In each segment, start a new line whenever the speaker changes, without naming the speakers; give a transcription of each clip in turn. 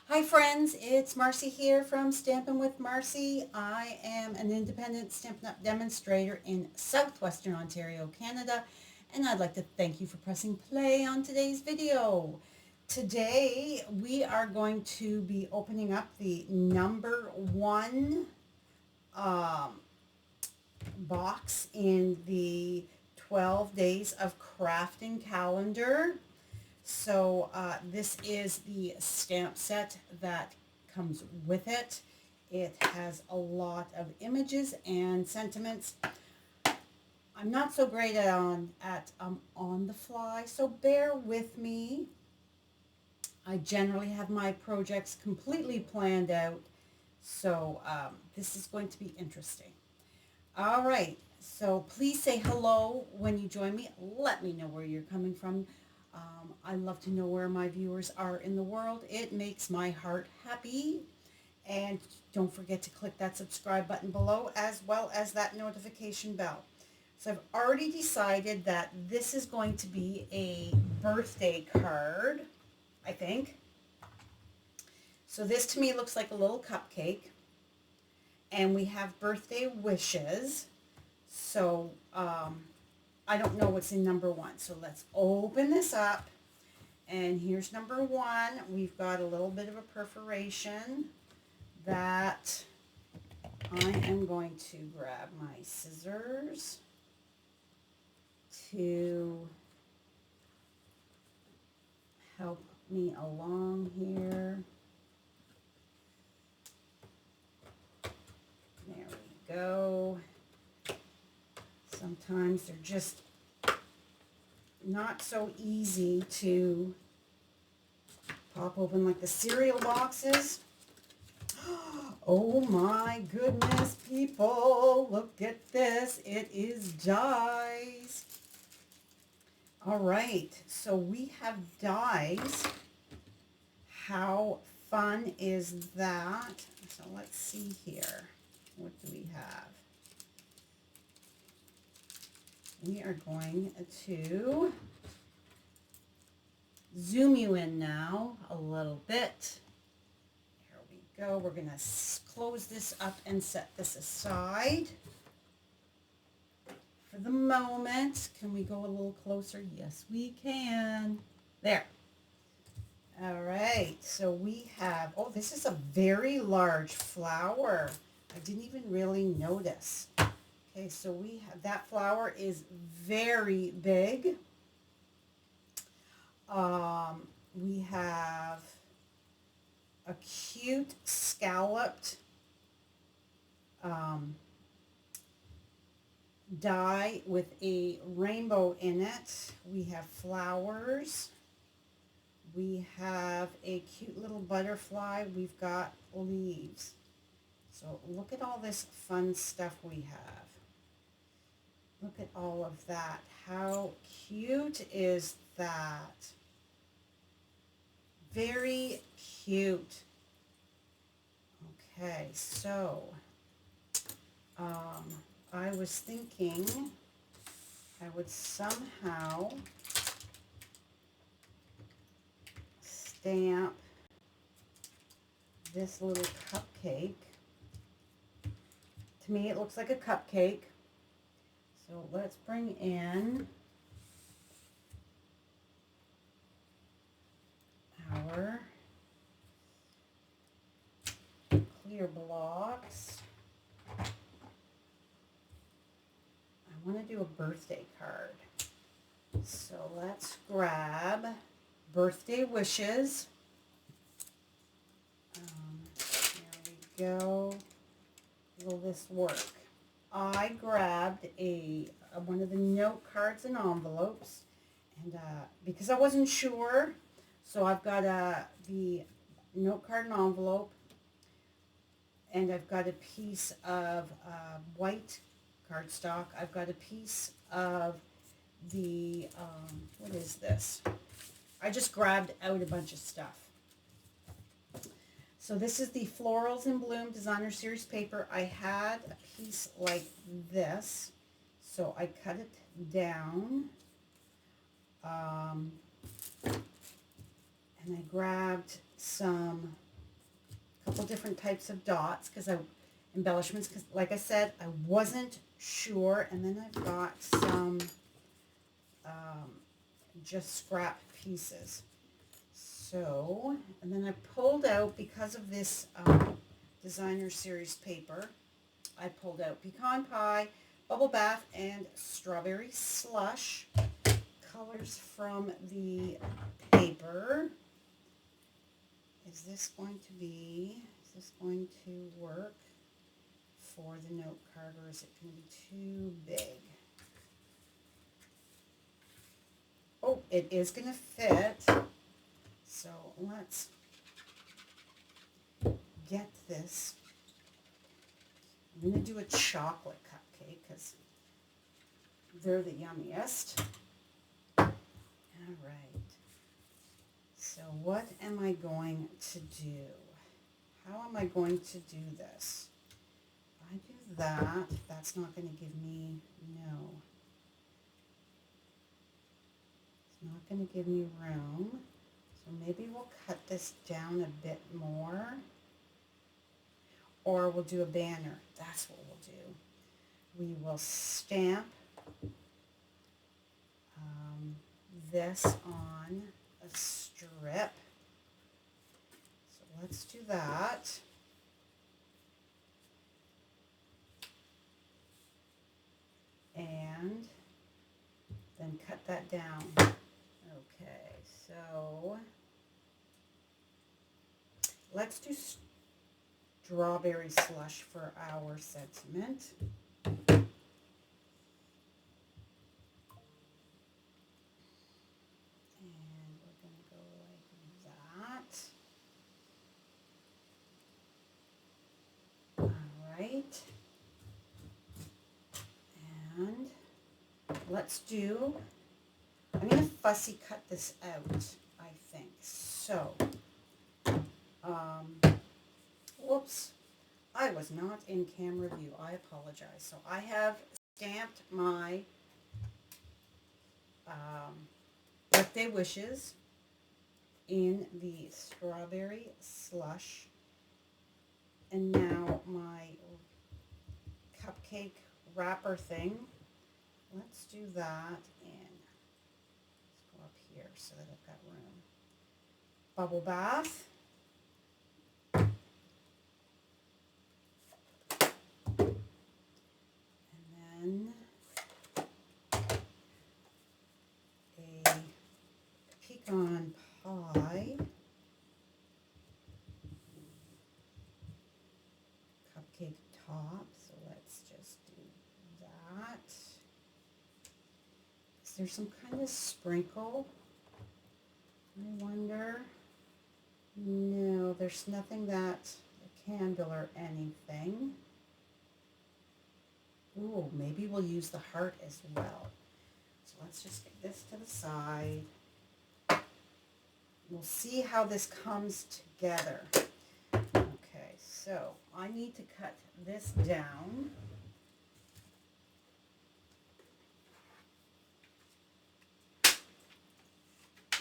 Hi friends, it's Marcy here from Stampin' with Marcy. I am an independent Stampin' Up! Demonstrator in southwestern Ontario, Canada, and I'd like to thank you for pressing play on today's video. Today we are going to be opening up the number one um, box in the 12 Days of Crafting calendar. So this is the stamp set that comes with it. It has a lot of images and sentiments. I'm not so great at on the fly, so bear with me. I generally have my projects completely planned out, so this is going to be interesting. All right, so please say hello when you join me. Let me know where you're coming from. I love to know where my viewers are in the world. It makes my heart happy. And don't forget to click that subscribe button below as well as that notification bell. So I've already decided that this is going to be a birthday card, I think. So this to me looks like a little cupcake. And we have birthday wishes. So I don't know what's in number one. So let's open this up. And here's number one. We've got a little bit of a perforation that I am going to grab my scissors to help me along here. There we go. Sometimes they're just not so easy to pop open like the cereal boxes. Oh my goodness, people, look at this. It is dies. All right, so we have dies. How fun is that? So let's see here. What do we have? We are going to zoom you in now a little bit. Here we go. We're going to close this up and set this aside for the moment. Can we go a little closer? Yes, we can. There. All right. So we have, oh, this is a very large flower. I didn't even really notice. Okay, so we have, that flower is very big. We have a cute scalloped die with a rainbow in it. We have flowers. We have a cute little butterfly. We've got leaves. So look at all this fun stuff we have. Look at all of that. How cute is that? Very cute. Okay, so I was thinking I would somehow stamp this little cupcake. To me, it looks like a cupcake. So let's bring in our clear blocks. I want to do a birthday card. So let's grab birthday wishes. There we go. Will this work? I grabbed one of the note cards and envelopes, and because I wasn't sure, so I've got the note card and envelope, and I've got a piece of white cardstock. I've got a piece of the, what is this? I just grabbed out a bunch of stuff. So this is the Florals in Bloom Designer Series paper. I had a piece like this, so I cut it down. And I grabbed some couple different types of dots embellishments, because like I said, I wasn't sure. And then I've got some just scrap pieces. So, and then I pulled out, because of this designer series paper, I pulled out pecan pie, bubble bath, and strawberry slush colors from the paper. Is this going to work for the note card, or is it going to be too big? Oh, it is going to fit. So let's get this. I'm going to do a chocolate cupcake because they're the yummiest. All right. So what am I going to do? How am I going to do this? If I do that, that's not going to give me, no. It's not going to give me room. So maybe we'll cut this down a bit more. Or we'll do a banner. That's what we'll do. We will stamp this on a strip. So let's do that. And then cut that down. Okay, so let's do strawberry slush for our sentiment. Right, and let's do, I'm going to fussy cut this out, I think. So, whoops, I was not in camera view. I apologize. So I have stamped my birthday wishes in the strawberry slush. And now my cupcake wrapper thing, let's do that, and let's go up here so that I've got room. Bubble bath. And then a pecan pie. Cupcake top, so let's just do that. Is there some kind of sprinkle? I wonder. No, there's nothing that, a candle or anything. Ooh, maybe we'll use the heart as well. So let's just get this to the side. We'll see how this comes together. Okay, so I need to cut this down.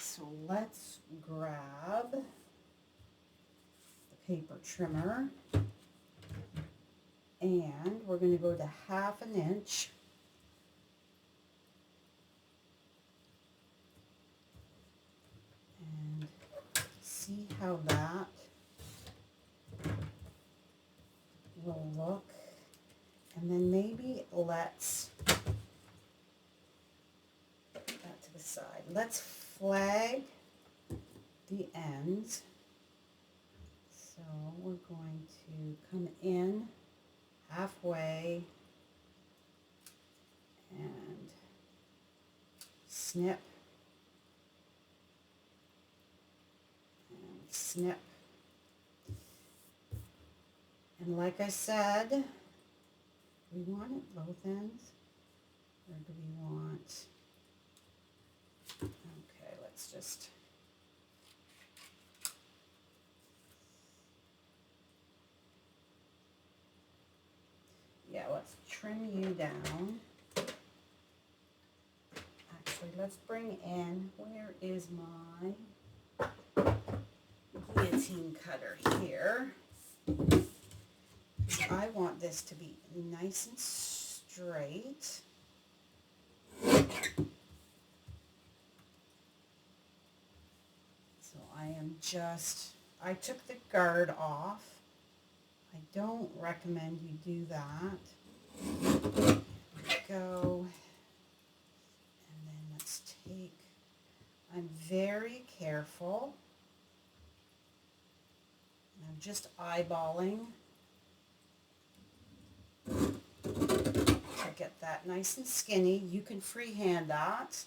So let's grab the paper trimmer, and we're going to go to 1/2 inch. And see how that will look. And then maybe let's put that to the side. Let's flag the ends. So we're going to come in halfway and snip and snip. And like I said, we want it both ends, or do we want, okay, let's just, yeah, let's trim you down. Actually, let's bring in, where is my guillotine cutter? Here. I want this to be nice and straight. So I took the guard off. I don't recommend you do that. There we go. And then let's take, I'm very careful. And I'm just eyeballing to get that nice and skinny. You can freehand that,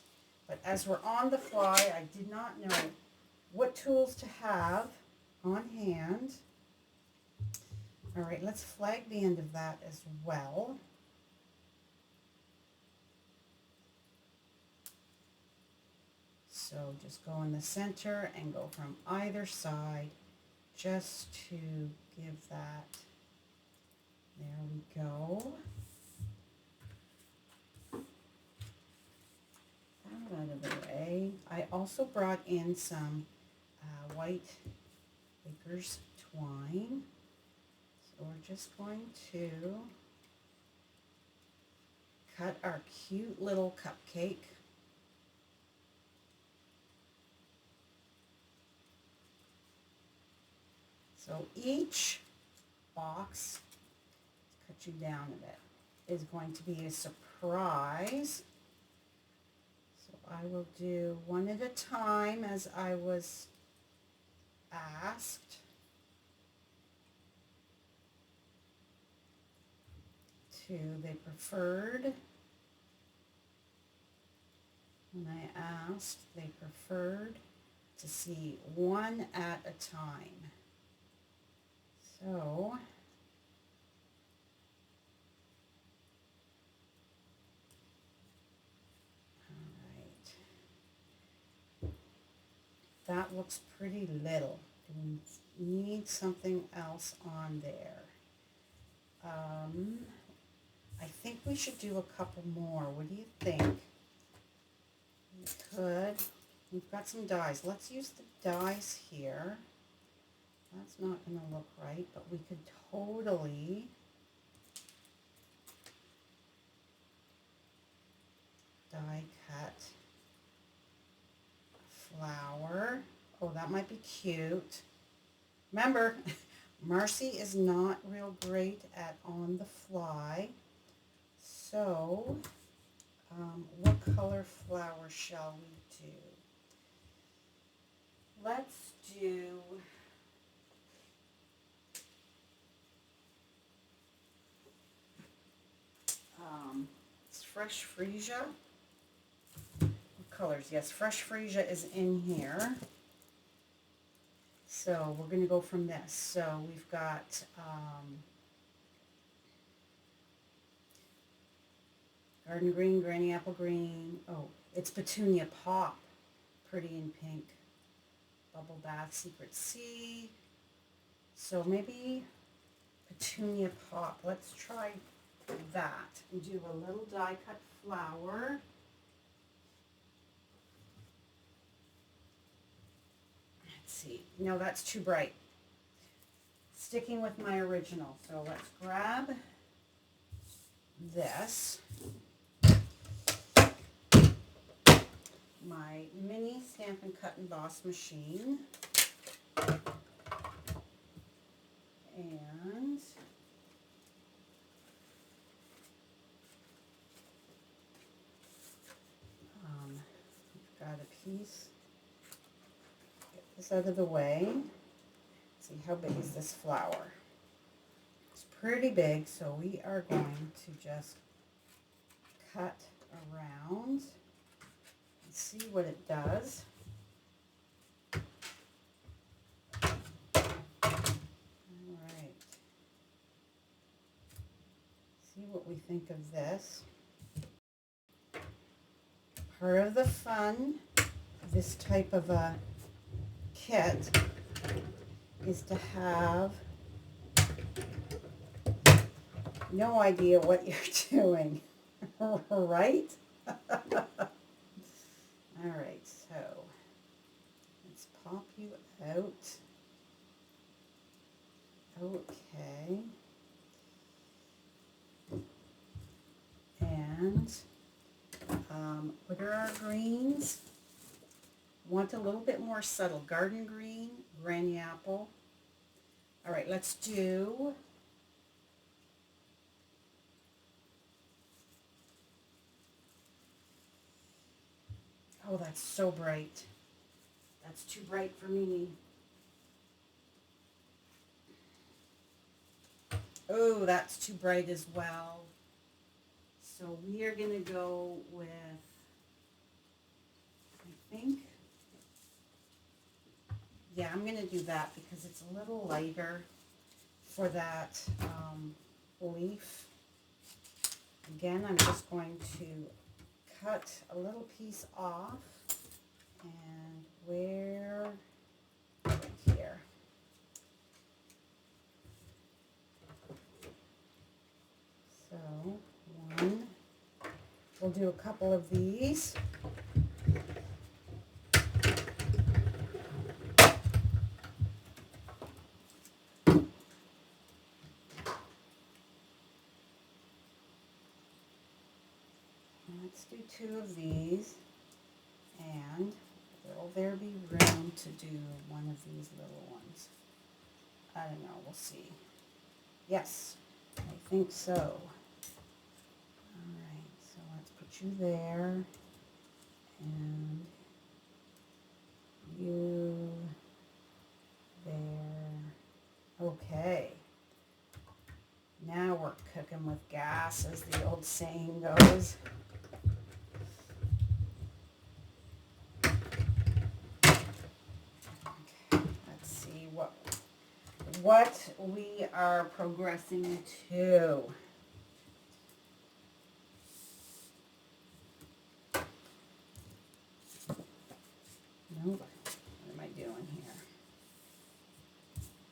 but as we're on the fly, I did not know what tools to have on hand. All right, let's flag the end of that as well. So just go in the center and go from either side just to give that, there we go. That out of the way. I also brought in some white baker's twine. So we're just going to cut our cute little cupcake. So each box, cut you down a bit, is going to be a surprise. So I will do one at a time as I was asked to. They preferred, when I asked, they preferred to see one at a time. So, all right, that looks pretty little. We need something else on there. I think we should do a couple more. What do you think? We could. We've got some dies. Let's use the dies here. That's not going to look right, but we could totally die cut flower. Oh, that might be cute. Remember, Marcy is not real great at on the fly. So, what color flower shall we do? Let's do it's fresh freesia. What colors? Yes, fresh freesia is in here. So we're going to go from this. So we've got garden green, granny apple green. Oh, it's petunia pop, pretty in pink. Bubble bath, secret sea. So maybe petunia pop. Let's try that and do a little die cut flower. Let's see. No, that's too bright. Sticking with my original. So let's grab this. My mini Stampin' Cut and Emboss machine. And we've got a piece. Get this out of the way. See how big is this flower. It's pretty big, so we are going to just cut around and see what it does. Alright. See what we think of this. Part of the fun of this type of a kit is to have no idea what you're doing, right? Alright, so let's pop you out Okay. And what are our greens? Want a little bit more subtle. Garden green, granny apple. All right, let's do... Oh, that's so bright. That's too bright for me. Oh, that's too bright as well. So we are going to go with, I think, yeah, I'm going to do that because it's a little lighter for that leaf. Again, I'm just going to cut a little piece off and where, right here. So one, we'll do a couple of these. Let's do two of these, and will there be room to do one of these little ones? I don't know, we'll see. Yes, I think so. All right, so let's put you there, and you there. Okay. Now we're cooking with gas, as the old saying goes. Let's see what we are progressing to. Nope. What am I doing here?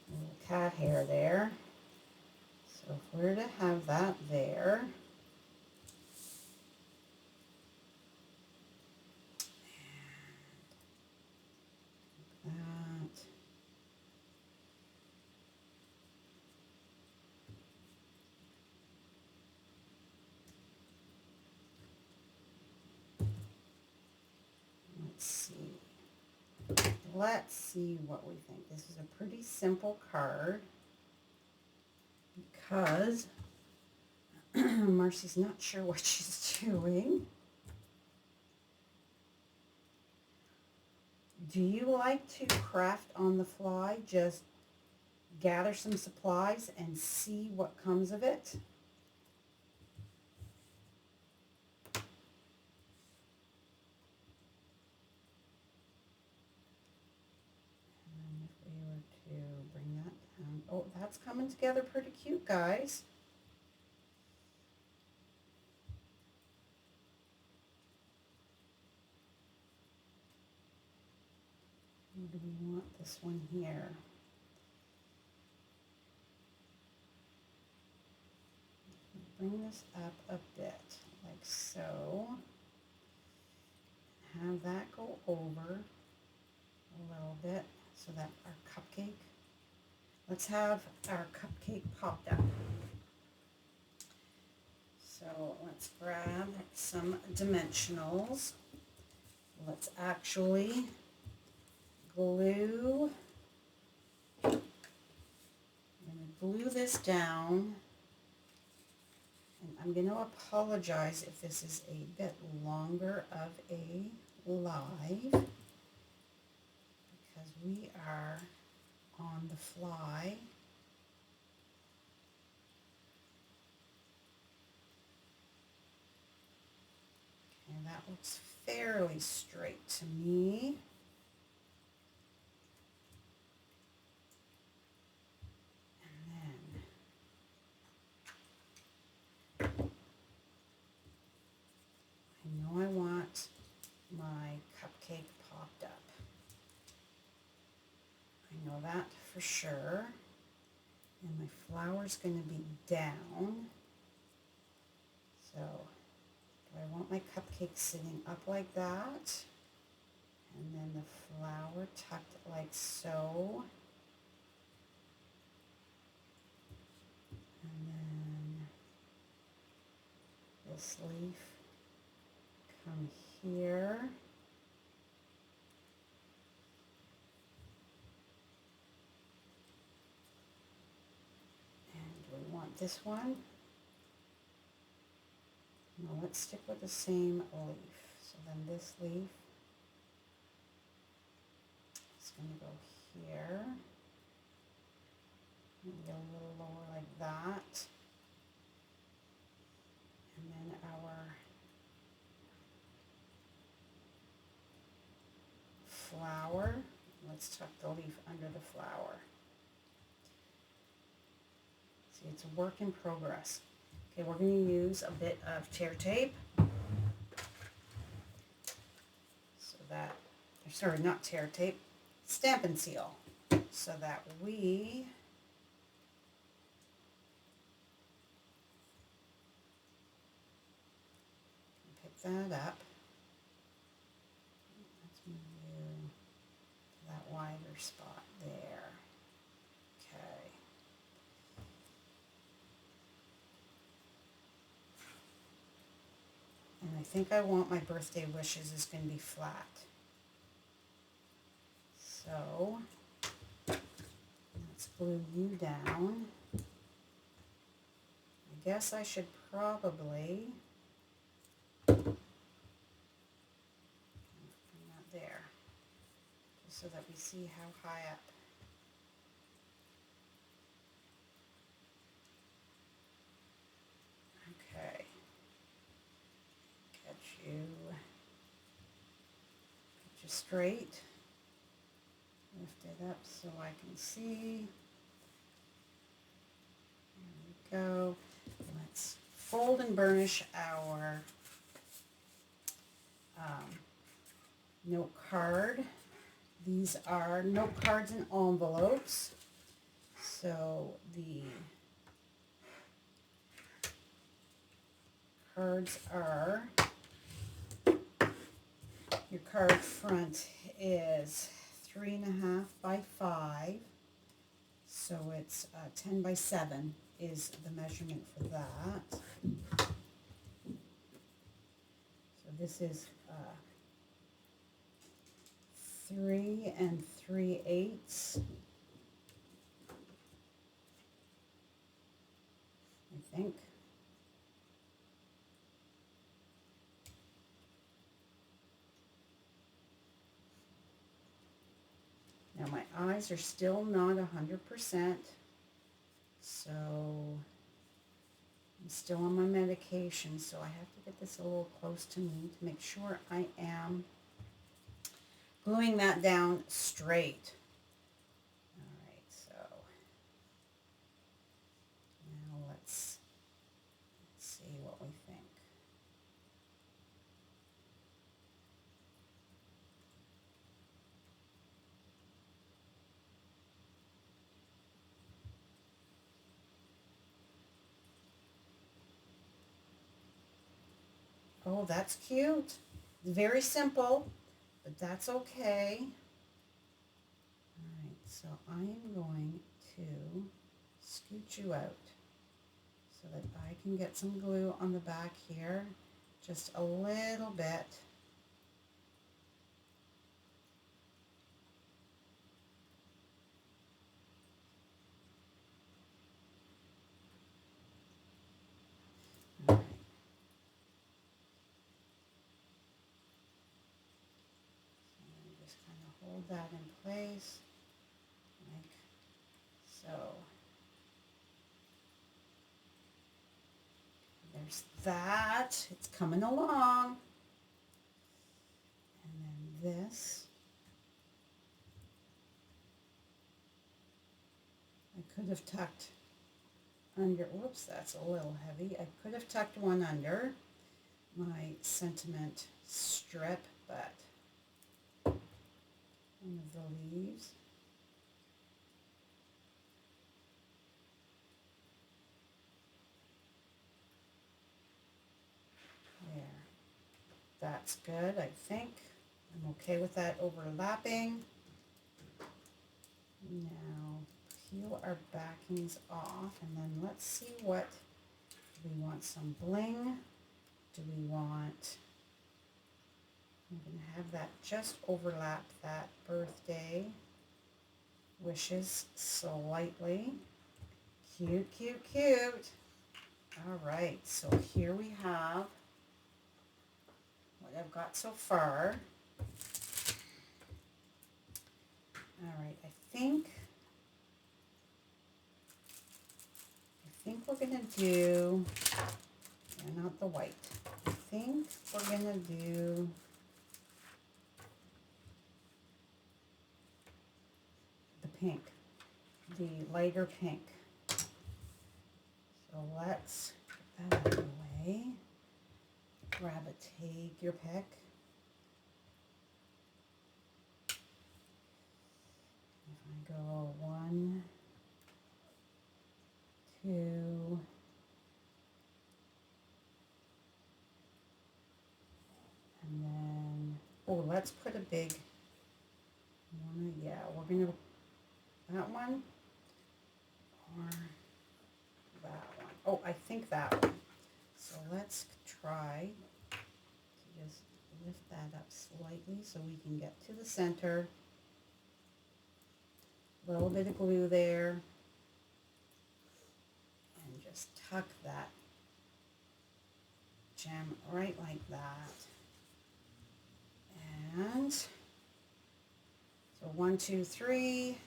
A little cat hair there. So if we're to have that there, that. Let's see what we think. This is a pretty simple card because Marcy's not sure what she's doing. Do you like to craft on the fly? Just gather some supplies and see what comes of it? And if we were to bring that down, oh, that's coming together pretty cute, guys. Or do we want this one here? Bring this up a bit, like so. Have that go over a little bit so that our cupcake, let's have our cupcake popped up. So let's grab some dimensionals. Let's actually glue, I'm going to glue this down, and I'm going to apologize if this is a bit longer of a live, because we are on the fly. And that looks fairly straight to me. I want my cupcake popped up. I know that for sure. And my flour's going to be down. So do I want my cupcake sitting up like that? And then the flour tucked like so. this leaf come here. And we want this one. No, let's stick with the same leaf. So then this leaf is going to go here. Maybe a little lower like that. And then our flower. Let's tuck the leaf under the flower. See, it's a work in progress. Okay, we're going to use a bit of tear tape. So that, sorry, not tear tape, Stampin' Seal. So that we can pick that up. Let's move you to that wider spot there. Okay. And I think I want my birthday wishes is going to be flat. So let's glue you down. I guess I should probably bring that there, just so that we see how high up. Okay. Get you straight. Lift it up so I can see. There we go. Let's fold and burnish our note card. These are note cards and envelopes. So the cards are, your card front is 3.5 by 5. So it's 10 by 7 is the measurement for that. So this is 3 3/8. I think. Now my eyes are still not 100%, so I'm still on my medication, so I have to get this a little close to me to make sure I am gluing that down straight. All right, so now let's see what we think. Oh, that's cute. Very simple, but that's okay. All right, so I am going to scoot you out so that I can get some glue on the back here, just a little bit. All right. So just kind of hold that in place, like so. There's that. It's coming along. And then this. I could have tucked under, whoops, that's a little heavy. I could have tucked one under my sentiment strip, but one of the leaves. There. That's good, I think. I'm okay with that overlapping. Now peel our backings off, and then let's see what we want. Some bling do we want? I'm going to have that just overlap that birthday wishes slightly. Cute, cute, cute. All right, so here we have what I've got so far. All right, I think we're going to do, yeah, not the white. I think we're going to do the pink, the lighter pink. So let's get that out of the way. Grab a, take your pick. If I go 1, 2, and then, oh, let's put a big one. Yeah, we're going to, that one or that one. Oh, I think that one. So let's try to just lift that up slightly so we can get to the center. A little bit of glue there. And just tuck that gem right like that. And so 1, 2, 3.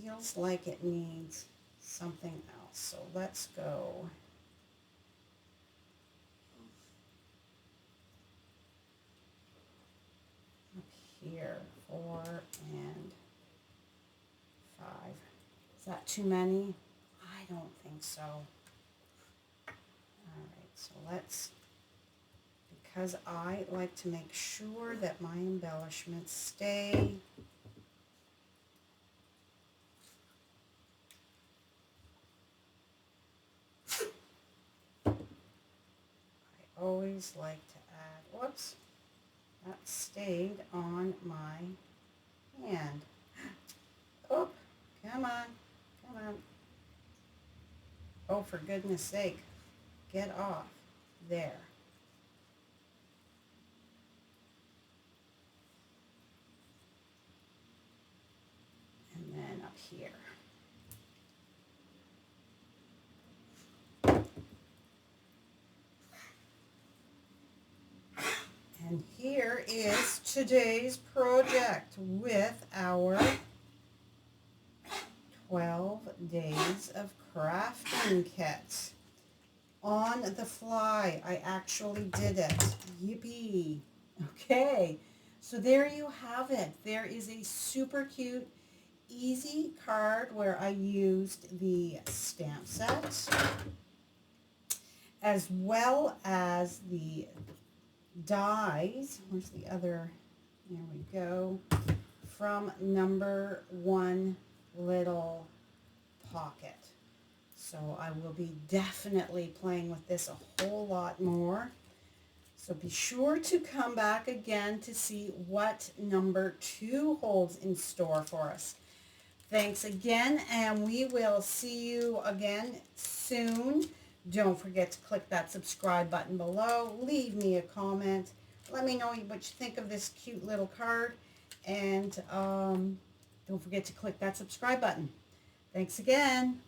Feels like it needs something else. So let's go. Up here, 4 and 5. Is that too many? I don't think so. All right, so let's, because I like to make sure that my embellishments stay always like to add, whoops, that stayed on my hand. Oh, come on, come on. Oh, for goodness sake, get off. There. And then up here. And here is today's project with our 12 days of crafting kit. On the fly, I actually did it. Yippee. Okay, so there you have it. There is a super cute, easy card where I used the stamp set, as well as the dies. Where's the other? There we go. From number 1 Little Pocket. So I will be definitely playing with this a whole lot more. So be sure to come back again to see what number 2 holds in store for us. Thanks again, and we will see you again soon. Don't forget to click that subscribe button below. Leave me a comment. Let me know what you think of this cute little card. And don't forget to click that subscribe button. Thanks again.